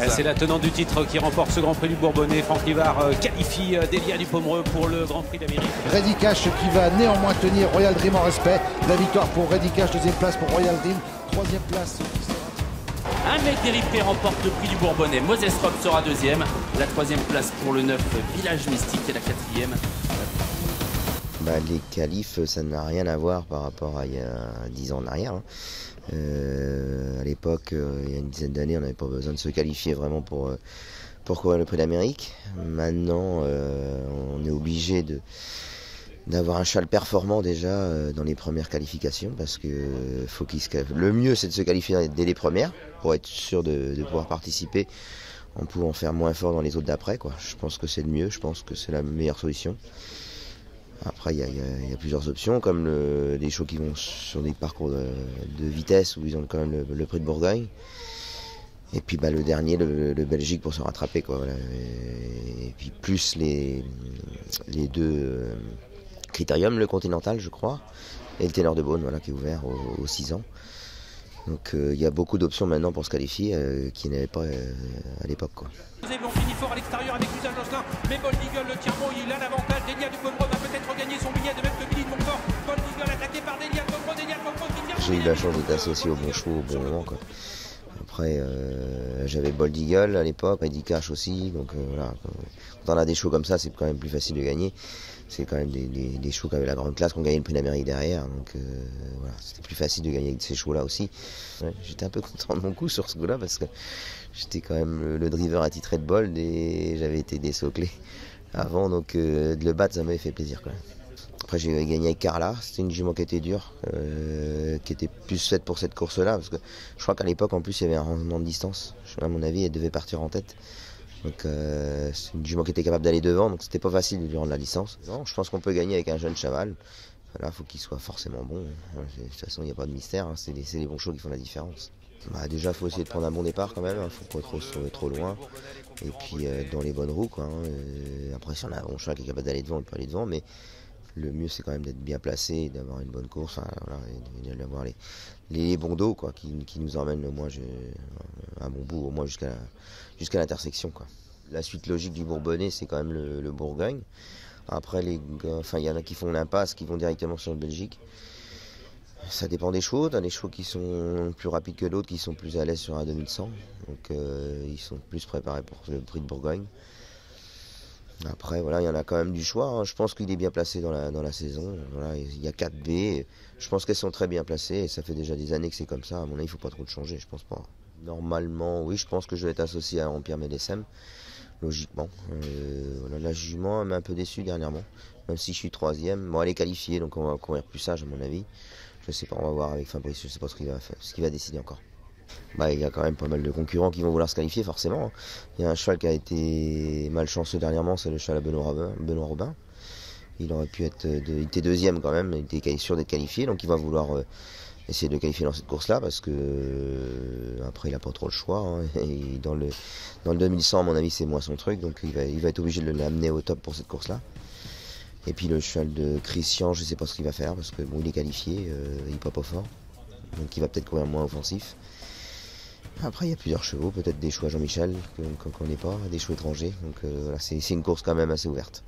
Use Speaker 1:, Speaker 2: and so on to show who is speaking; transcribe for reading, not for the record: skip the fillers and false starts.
Speaker 1: C'est la tenante du titre qui remporte ce Grand Prix du Bourbonnais. Franck Rivard qualifie Delia Dupomereux pour le Grand Prix d'Amérique.
Speaker 2: Reddy Cash qui va néanmoins tenir Royal Dream en respect. La victoire pour Reddy Cash, deuxième place pour Royal Dream, troisième place.
Speaker 3: Un mec d'élite qui remporte le prix du Bourbonnais. Moses Rock sera deuxième. La troisième place pour le 9 Village Mystique et la quatrième.
Speaker 4: Les qualifs, ça n'a rien à voir par rapport à il y a 10 ans en arrière. À l'époque, il y a une dizaine d'années, on n'avait pas besoin de se qualifier vraiment pour courir le prix d'Amérique. Maintenant, on est obligé d'avoir un cheval performant déjà dans les premières qualifications, parce que le mieux c'est de se qualifier dès les premières pour être sûr de pouvoir participer en pouvant faire moins fort dans les autres d'après, quoi. Je pense que c'est le mieux, je pense que c'est la meilleure solution. Après, il y a plusieurs options, comme des chevaux qui vont sur des parcours de vitesse où ils ont quand même le prix de Bourgogne. Et puis le dernier, le Belgique, pour se rattraper, quoi. Voilà. Et puis plus les deux critériums, le Continental, je crois, et le Ténor de Beaune, voilà, qui est ouvert aux 6 ans. Donc il y a beaucoup d'options maintenant pour se qualifier qui n'avaient pas à l'époque, quoi.
Speaker 1: On finit fort à l'extérieur avec Suzanne Josselin, mais Bold Eagle le tient bon, il a l'avantage. Delia Dupomereux va peut-être regagner son billet de même que Billy de Montfort. Bold Eagle attaqué par Delia Dupomereux qui vient.
Speaker 4: J'ai eu la chance d'être associé au bon chevaux au bon moment, quoi. Après, j'avais Bold Eagle à l'époque, Reddy Cash aussi, donc voilà. Quand on a des chevaux comme ça, c'est quand même plus facile de gagner. C'est quand même des chevaux qui avaient la grande classe, qui ont gagné le prix d'Amérique derrière, donc voilà, c'était plus facile de gagner avec ces chevaux-là aussi. Ouais, j'étais un peu content de mon coup sur ce coup-là, parce que j'étais quand même le driver attitré de Bold et j'avais été désoclé avant, donc de le battre, ça m'avait fait plaisir quand même. Après, j'ai gagné avec Carla, c'était une jument qui était dure, qui était plus faite pour cette course-là, parce que je crois qu'à l'époque, en plus, il y avait un rendement de distance. À mon avis, elle devait partir en tête. Donc c'est une jument qui était capable d'aller devant, donc c'était pas facile de lui rendre la licence. Non, je pense qu'on peut gagner avec un jeune cheval. Là, il faut qu'il soit forcément bon. De toute façon, il n'y a pas de mystère, hein. C'est les bons chevaux qui font la différence. Déjà, il faut essayer de prendre un bon départ quand même, il ne faut pas trop loin. Et puis dans les bonnes roues, quoi. Après, si on a un bon cheval qui est capable d'aller devant, on peut aller devant, mais le mieux c'est quand même d'être bien placé, d'avoir une bonne course, voilà, et d'avoir les bons dos, quoi, qui nous emmènent au moins un bon bout, au moins jusqu'à l'intersection, quoi. La suite logique du Bourbonnais, c'est quand même le Bourgogne. Après, il y en a qui font l'impasse, qui vont directement sur le Belgique. Ça dépend des chevaux. T'as des chevaux qui sont plus rapides que d'autres, qui sont plus à l'aise sur un 2100. Donc ils sont plus préparés pour le prix de Bourgogne. Après, voilà, il y en a quand même du choix, hein. Je pense qu'il est bien placé dans la saison. Voilà, il y a 4 B. Je pense qu'elles sont très bien placées. Et ça fait déjà des années que c'est comme ça. À mon avis, il ne faut pas trop le changer, je pense pas. Normalement, oui, je pense que je vais être associé à Empire Médecem. Logiquement. Voilà, la jument elle m'a un peu déçu dernièrement. Même si je suis 3e. Bon, elle est qualifiée, donc on va courir plus sage, à mon avis. Je sais pas, on va voir avec Fabrice, je sais pas ce qu'il va décider encore. Il y a quand même pas mal de concurrents qui vont vouloir se qualifier, forcément. Il y a un cheval qui a été malchanceux dernièrement, c'est le cheval à Benoît Robin. Il aurait pu être il était 2e quand même, il était sûr d'être qualifié, donc il va vouloir essayer de le qualifier dans cette course-là, parce que après il n'a pas trop le choix, hein. Et dans le 2100, à mon avis, c'est moins son truc, donc il va être obligé de l'amener au top pour cette course-là. Et puis le cheval de Christian, je ne sais pas ce qu'il va faire, parce que bon, il est qualifié, il n'est pas fort, donc il va peut-être courir moins offensif. Après, il y a plusieurs chevaux, peut-être des chevaux à Jean-Michel qu'on ne connaît pas, des chevaux étrangers, donc voilà, c'est une course quand même assez ouverte.